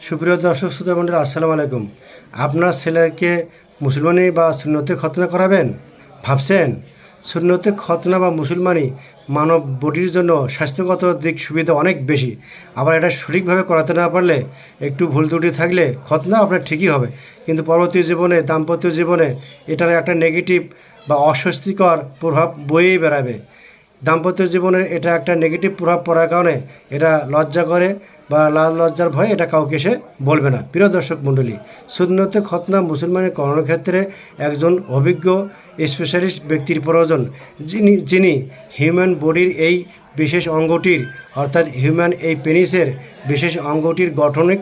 সুপ্রিয় দর্শক শ্রোতা মণ্ডলী, আসসালামু আলাইকুম। আপনার ছেলেকে মুসলমানি বা সুন্নতে খতনা করাবেন ভাবছেন? সুন্নতে খতনা বা মুসলমানি মানব বডির জন্য স্বাস্থ্যগত দিক সুবিধা অনেক বেশি। আবার এটা সঠিকভাবে করাতে না পারলে, একটু ভুল ত্রুটি থাকলে খতনা আপনার ঠিকই হবে, কিন্তু পরবর্তী জীবনে, দাম্পত্য জীবনে এটার একটা নেগেটিভ বা অস্বস্তিকর প্রভাব বয়েই বেড়াবে। দাম্পত্য জীবনের এটা একটা নেগেটিভ প্রভাব পড়ার কারণে এটা লজ্জা করে বা লাল লজ্জার ভয়ে এটা কাউকে সে বলবে না। প্রিয় দর্শক মণ্ডলী, সুন্নতে খতনা মুসলমানের করানোর ক্ষেত্রে একজন অভিজ্ঞ স্পেশালিস্ট ব্যক্তির প্রয়োজন, যিনি হিউম্যান বডির এই বিশেষ অঙ্গটির, অর্থাৎ হিউম্যান এই পেনিসের বিশেষ অঙ্গটির গঠনিক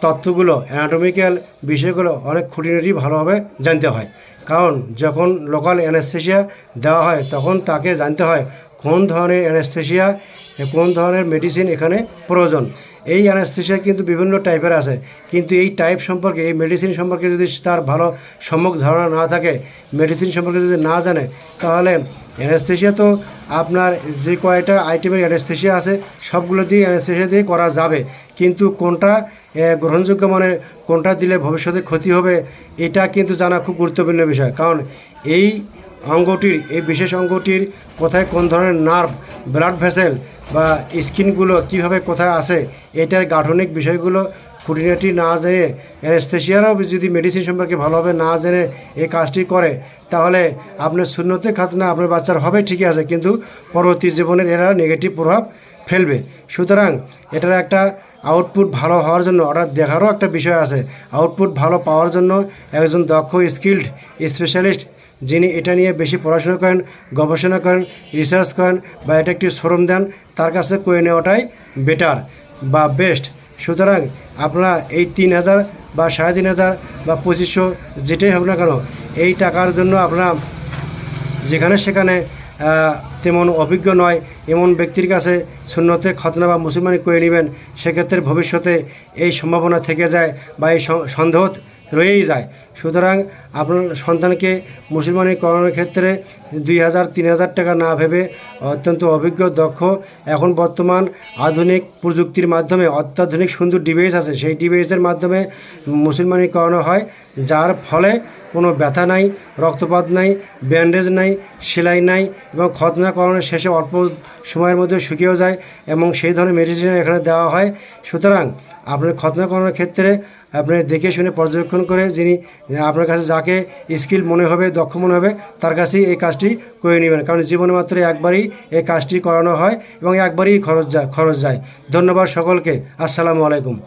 তত্ত্বগুলো, অ্যানাটমিক্যাল বিষয়গুলো অনেক খুঁটিনাটি ভালোভাবে জানতে হয়। কারণ যখন লোকাল অ্যানেস্থেশিয়া দেওয়া হয় তখন তাকে জানতে হয় কোন ধরনের অ্যানেস্থেশিয়া, কোন ধরনের মেডিসিন এখানে প্রয়োজন। এই অ্যানেস্থেশিয়া কিন্তু বিভিন্ন টাইপের আছে, কিন্তু এই টাইপ সম্পর্কে, এই মেডিসিন সম্পর্কে যদি তার ভালো সম্যক ধারণা না থাকে, মেডিসিন সম্পর্কে যদি না জানে, তাহলে অ্যানেস্থেশিয়া তো আপনার যে কয়টা আইটেমের অ্যানেস্থেশিয়া আছে সবগুলো দিয়ে অ্যানেস্থেশিয়া দিয়ে করা যাবে, কিন্তু কোনটা গ্রহণযোগ্য, মানে কোনটা দিলে ভবিষ্যতে ক্ষতি হবে, এটা কিন্তু জানা খুব গুরুত্বপূর্ণ বিষয়। কারণ এই অঙ্গটির, এই বিশেষ অঙ্গটির কোথায় কোন ধরনের নার্ভ, ব্লাড ভেসেল বা স্কিনগুলো কীভাবে কোথায় আসে, এটার গাঠনিক বিষয়গুলো খুঁটিনাটি না জেনে, অ্যানেস্থেশিয়ারাও যদি মেডিসিন সম্পর্কে ভালোভাবে না জেনে এই কাজটি করে, তাহলে আপনার সুন্নতে খতনা আপনার বাচ্চার হবে ঠিকই আছে, কিন্তু পরবর্তী জীবনের এরা নেগেটিভ প্রভাব ফেলবে। সুতরাং এটার একটা আউটপুট ভালো হওয়ার জন্য ওটা দেখারও একটা বিষয় আছে। আউটপুট ভালো পাওয়ার জন্য একজন দক্ষ স্কিল্ড স্পেশালিস্ট, যিনি এটা নিয়ে বেশি পড়াশোনা করেন, গবেষণা করেন, রিসার্চ করেন বা এটা একটি শ্রম দেন, তার কাছে করে নেওয়াটাই বেটার বা বেস্ট। সুতরাং আপনারা এই 3,000 বা 3,500 বা 2,500 যেটাই হোক না কেন, এই টাকার জন্য আপনারা যেখানে সেখানে তেমন অভিজ্ঞ নয় এমন ব্যক্তির কাছে সুন্নতে খতনা বা মুসলমানি করে নেবেন, সেক্ষেত্রে ভবিষ্যতে এই সম্ভাবনা থেকে যায় বা এই সন্দেহ রয়েই যায়। সুতরাং আপনার সন্তানকে মুসলমানি করানোর ক্ষেত্রে 2,000 3,000 টাকা না ভেবে অত্যন্ত অভিজ্ঞ, দক্ষ, এখন বর্তমান আধুনিক প্রযুক্তির মাধ্যমে অত্যাধুনিক সুন্দর ডিভাইস আছে, সেই ডিভাইসের মাধ্যমে মুসলমানি করানো হয়, যার ফলে কোনো ব্যথা নাই, রক্তপাত নাই, ব্যান্ডেজ নাই, সেলাই নাই, এবং খতনা করানোর শেষে অল্প সময়ের মধ্যে শুকিয়েও যায়, এবং সেই ধরনের মেডিসিন এখানে দেওয়া হয়। সুতরাং আপনার খতনা করানোর ক্ষেত্রে আপনি দেখে শুনে পর্যবেক্ষণ করে, যিনি আপনার কাছে যাকে স্কিল মনে হবে, দক্ষ মনে হবে, তার কাছেই এই কাজটি করে নেবেন। কারণ জীবনে মাত্র একবারই এই কাজটি করানো হয় এবং একবারই খরচ যায়। ধন্যবাদ সকলকে। আসসালামু আলাইকুম।